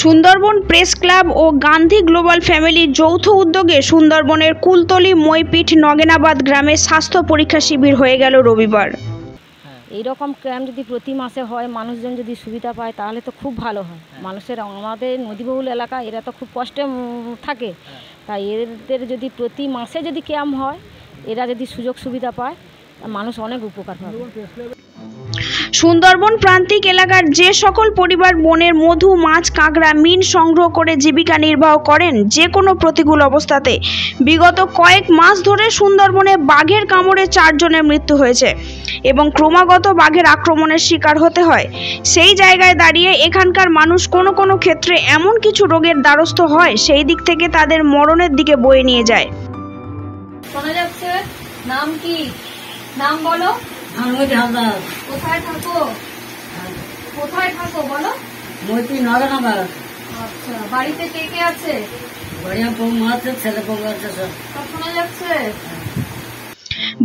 Sundarban press club ও Gandhi global ফ্যামিলির যৌথ উদ্যোগে সুন্দরবনের কুলতলি মইপিঠ নগেনাবাদ গ্রামে স্বাস্থ্য পরীক্ষা শিবির হয়ে গেল রবিবার। এইরকম ক্যাম্প যদি প্রতি মাসে হয়, মানুষজন যদি সুবিধা পায় তাহলে তো খুব ভালো হয়। মানুষের আমাদের নদীবহুল এলাকা, এরা তো খুব কষ্টে থাকে, তাই এদের যদি প্রতি মাসে যদি ক্যাম্প হয়, এরা যদি সুযোগ সুবিধা পায়, মানুষ অনেক উপকার পাবে। সুন্দরবন প্রান্তিক এলাকার যে সকল পরিবার বনের মধু, মাছ, কাঁকড়া, মিন সংগ্রহ করে জীবিকা নির্বাহ করেন, যে কোনো প্রতিকূল অবস্থাতে বিগত কয়েক মাস ধরে সুন্দরবনে বাঘের কামড়ে 4 জনের মৃত্যু হয়েছে এবং ক্রমাগত বাঘের আক্রমণের শিকার হতে হয়। সেই জায়গায় দাঁড়িয়ে এখানকার মানুষ কোনো কোনো ক্ষেত্রে এমন কিছু রোগের দ্বারস্থ হয়, সেই দিক থেকে তাদের মরণের দিকে বয়ে নিয়ে যায়। শোনা যাচ্ছে, নাম কি? নাম বলো। কোথায় থাকো? কোথায় থাকো বলো। মইপিঠ নগেনাবাদ। আচ্ছা, বাড়িতে কে কে আছে? বাড়িতে বৌমা আছে, ছেলে বউ আছে। সব শোনা যাচ্ছে।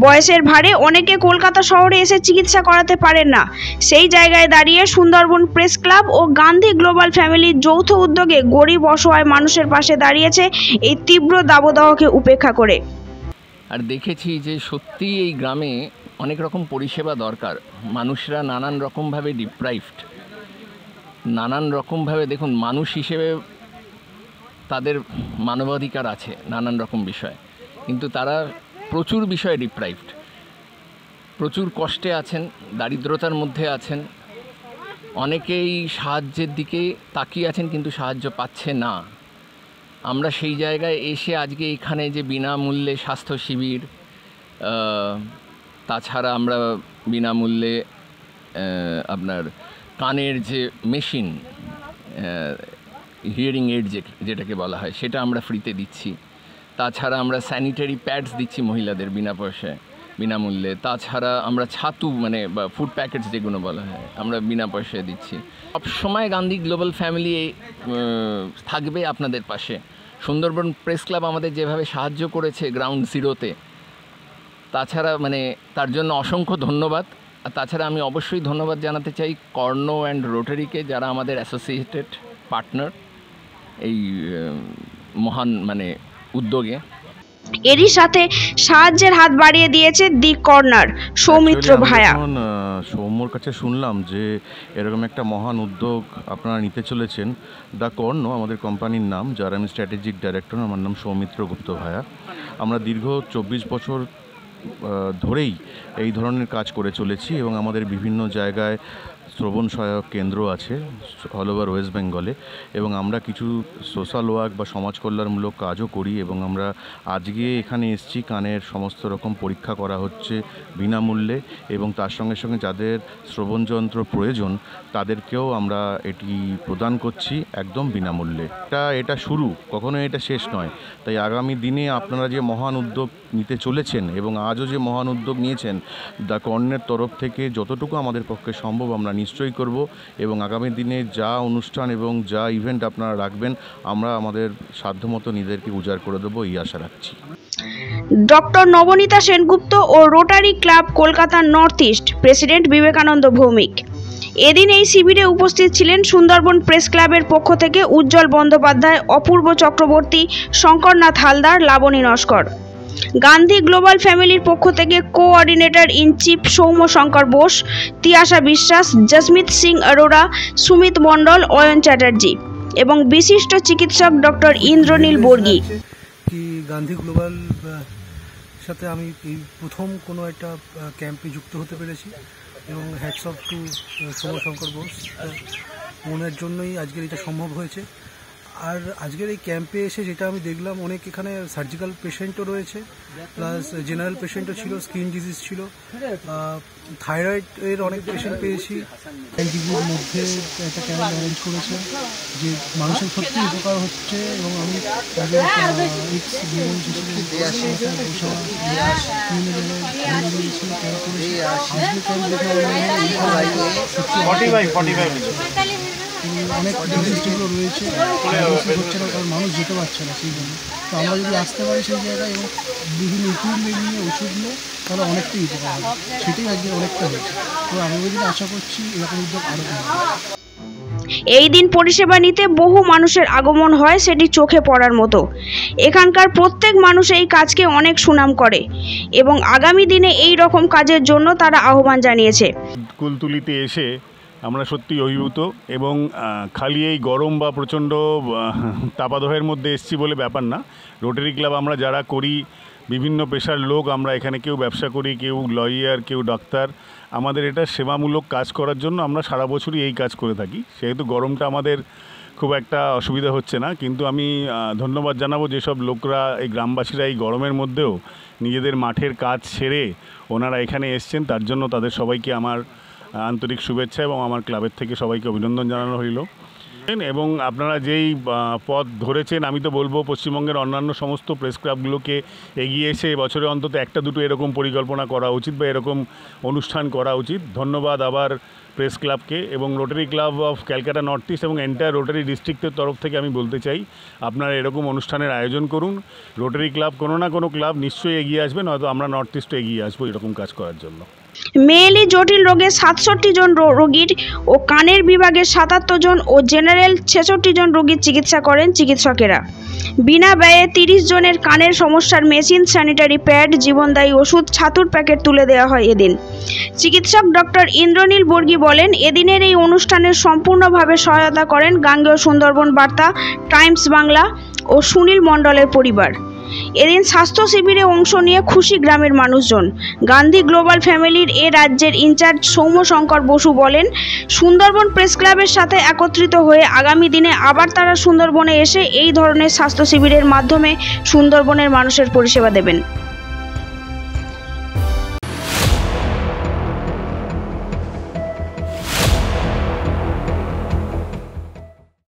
বয়সের ভারে অনেকে কলকাতা শহরে এসে চিকিৎসা করাতে পারেন না। সেই জায়গায় দাঁড়িয়ে সুন্দরবন প্রেস ক্লাব ও গান্ধী গ্লোবাল ফ্যামিলির যৌথ উদ্যোগে গরিব অসহায় মানুষের পাশে দাঁড়িয়েছে এই তীব্র দাবদাহকে উপেক্ষা করে। আর দেখেছি যে সত্যি এই গ্রামে অনেক রকম পরিষেবা দরকার। মানুষরা নানান রকমভাবে ডিপ্রাইভড, নানান রকমভাবে, দেখুন, মানুষ হিসেবে তাদের মানবাধিকার আছে নানান রকম বিষয়, কিন্তু তারা প্রচুর বিষয়ে ডিপ্রাইভড, প্রচুর কষ্টে আছেন, দারিদ্রতার মধ্যে আছেন। অনেকেই সাহায্যের দিকে তাকিয়ে আছেন কিন্তু সাহায্য পাচ্ছে না। আমরা সেই জায়গায় এসে আজকে এখানে যে বিনামূল্যে স্বাস্থ্য শিবির, তাছাড়া আমরা বিনামূল্যে আপনার কানের যে মেশিন, হিয়ারিং এইড যেটাকে বলা হয়, সেটা আমরা ফ্রিতে দিচ্ছি। তাছাড়া আমরা স্যানিটারি প্যাডস দিচ্ছি মহিলাদের বিনা পয়সায়, বিনামূল্যে। তাছাড়া আমরা ছাতু মানে বা ফুড প্যাকেটস যেগুলো বলা হয়, আমরা বিনা পয়সায় দিচ্ছি। সবসময় গান্ধী গ্লোবাল ফ্যামিলি থাকবে আপনাদের পাশে। সুন্দরবন প্রেস ক্লাব আমাদের যেভাবে সাহায্য করেছে গ্রাউন্ড জিরোতে, তাছাড়া মানে তার জন্য অসংখ্য ধন্যবাদ। আর তাছাড়া আমি অবশ্যই ধন্যবাদ জানাতে চাই কর্ণ অ্যান্ড রোটারিকে, যারা আমাদের অ্যাসোসিয়েটেড পার্টনার এই মহান মানে উদ্যোগে। এরই সাথে সাহায্যের হাত বাড়িয়ে দিয়েছে দি কর্নার সৌমিত্র ভায়া। সৌম্যর কাছে শুনলাম যে এরকম একটা মহান উদ্যোগ আপনারা নিতে চলেছেন। দ্য কর্ণ আমাদের কোম্পানির নাম, যার আমি স্ট্র্যাটেজিক ডাইরেক্টর। আমার নাম সৌমিত্র গুপ্ত ভায়া। আমরা দীর্ঘ 24 বছর ধরেই এই ধরনের কাজ করে চলেছি এবং আমাদের বিভিন্ন জায়গায় শ্রবণ সহায়ক কেন্দ্র আছে অল ওভার ওয়েস্ট বেঙ্গলে, এবং আমরা কিছু সোশ্যাল ওয়ার্ক বা সমাজ কল্যাণমূলক কাজও করি। এবং আমরা আজকে এখানে এসেছি, কানের সমস্ত রকম পরীক্ষা করা হচ্ছে বিনামূল্যে, এবং তার সঙ্গে সঙ্গে যাদের শ্রবণযন্ত্র প্রয়োজন তাদেরকেও আমরা এটি প্রদান করছি একদম বিনামূল্যে। এটা শুরু, কখনো এটা শেষ নয়। তাই আগামী দিনে আপনারা যে মহান উদ্যোগ নিতে চলেছেন এবং আজও যে মহান উদ্যোগ নিয়েছেন, দ্য কর্ণের তরফ থেকে যতটুকু আমাদের পক্ষে সম্ভব আমরা নিশ্চয়ই করব। এবং আগামী দিনে যা অনুষ্ঠান এবং যা ইভেন্ট আপনারা রাখবেন, আমরা আমাদের সাধ্যমতো নিজেদেরকে উজাড় করে দেবো, এই আশা রাখছি। ডক্টর নবনীতা সেনগুপ্ত ও rotary club Kolkata north east president Vivekananda Bhowmik. এদিন এই শিবিরে উপস্থিত ছিলেন সুন্দরবন প্রেস ক্লাবের পক্ষ থেকে উজ্জ্বল বন্দ্যোপাধ্যায়, অপূর্ব চক্রবর্তী, শঙ্করনাথ হালদার, লাবণী নস্কর। গান্ধী গ্লোবাল ফ্যামিলির পক্ষ থেকে coordinator in chief Soumya Shankar Bose, Tiyasha বিশ্বাস, জসমিত সিং অরোরা, সুমিত মণ্ডল, অয়ন চ্যাটার্জি এবং বিশিষ্ট চিকিৎসক ডক্টর ইন্দ্রনীল বর্গী। কি গান্ধী গ্লোবাল সাথে আমি এই প্রথম কোনো একটা ক্যাম্পে যুক্ত হতে পেরেছি, এবং hats off to Soumya Shankar Bose, ওনার জন্যই আজকের এটা সম্ভব হয়েছে। আর আজকের এই ক্যাম্পে এসে যেটা আমি দেখলাম, অনেক এখানে সার্জিক্যাল পেশেন্টও রয়েছে, প্লাস জেনারেল পেশেন্টও ছিল, স্কিন ডিজিজ ছিল, থাইরয়েডের অনেক পেশেন্ট পেয়েছি। ডিজির মধ্যে একটা ক্যাম্প অ্যারেঞ্জ করেছে যে মানুষের সত্যি উপকার হচ্ছে, এবং আমি অনেক ডিজিজ যেগুলো রয়েছে হচ্ছে না, কারণ মানুষ যেতে পারছে না, সেই জন্য। তো আমরা যদি আসতে পারি সেই জায়গায় এবং বিভিন্ন ইকুইপমেন্ট নিয়ে, ওষুধ নিয়ে, তাহলে অনেকটাই উপকার হবে। সেটাই আজকে অনেকটা হয়েছে। তো আমি ওই দিন আশা করছি এরকম উদ্যোগ আরও এই দিন পরিষেবা নিতে বহু মানুষের আগমন হয়, সেটি চোখে পড়ার মতো। এখানকার প্রত্যেক মানুষ এই কাজকে অনেক সুনাম করে এবং আগামী দিনে এই রকম কাজের জন্য তারা আহ্বান জানিয়েছে। কুলতুলিতে এসে আমরা সত্যি অভিভূত এবং খালি এই গরম বা প্রচণ্ড তাপাদহের মধ্যে এসছি বলে ব্যাপার না। রোটারি ক্লাব আমরা যারা করি, বিভিন্ন পেশার লোক আমরা এখানে, কেউ ব্যবসা করি, কেউ লয়ার, কেউ ডাক্তার, আমাদের এটা সেবামূলক কাজ করার জন্য আমরা সারা বছরই এই কাজ করে থাকি। সেহেতু গরমটা আমাদের খুব একটা অসুবিধা হচ্ছে না। কিন্তু আমি ধন্যবাদ জানাবো যেসব লোকরা, এই গ্রামবাসীরা এই গরমের মধ্যেও নিজেদের মাঠের কাজ ছেড়ে ওনারা এখানে এসছেন, তার জন্য তাদের সবাইকে আমার আন্তরিক শুভেচ্ছা এবং আমার ক্লাবের থেকে সবাইকে অভিনন্দন জানানো হইল। এবং আপনারা যেই পথ ধরেছেন, আমি তো বলবো পশ্চিমবঙ্গের অন্যান্য সমস্ত প্রেস ক্লাবগুলোকে এগিয়ে এসে বছরে অন্তত একটা দুটো এরকম পরিকল্পনা করা উচিত বা এরকম অনুষ্ঠান করা উচিত। ধন্যবাদ আবার প্রেস ক্লাবকে এবং rotary club of Calcutta north east এবং এন্টায়ার রোটারি ডিস্ট্রিক্টের তরফ থেকে আমি বলতে চাই, আপনারা এরকম অনুষ্ঠানের আয়োজন করুন। রোটারি ক্লাব কোনো না কোনো ক্লাব নিশ্চয়ই এগিয়ে আসবে, নয়তো আমরা নর্থ ইস্টে এগিয়ে আসবো এরকম কাজ করার জন্য। মেয়েলি জটিল রোগে 67 জন রোগীর ও কানের বিভাগে 77 জন ও জেনারেল 66 জন রোগীর চিকিৎসা করেন চিকিৎসকেরা। বিনা ব্যয়ে 30 জনের কানের সমস্যার মেশিন, স্যানিটারি প্যাড, জীবনদায়ী ওষুধ, ছাতুর প্যাকেট তুলে দেওয়া হয় এদিন। চিকিৎসক ডক্টর ইন্দ্রনীল বর্গী বলেন, এদিনের এই অনুষ্ঠানের সম্পূর্ণভাবে সহায়তা করেন গাঙ্গেয় সুন্দরবন বার্তা, টাইমস বাংলা ও সুনীল মণ্ডলের পরিবার। এদিন স্বাস্থ্য শিবিরে অংশ নিয়ে খুশি গ্রামের মানুষজন। গান্ধী গ্লোবাল ফ্যামিলির এ রাজ্যের ইনচার্জ সৌম্যশঙ্কর বসু বলেন, সুন্দরবন প্রেস ক্লাবের সাথে একত্রিত হয়ে আগামী দিনে আবার তারা সুন্দরবনে এসে এই ধরনের স্বাস্থ্য শিবিরের মাধ্যমে সুন্দরবনের মানুষের পরিষেবা দেবেন।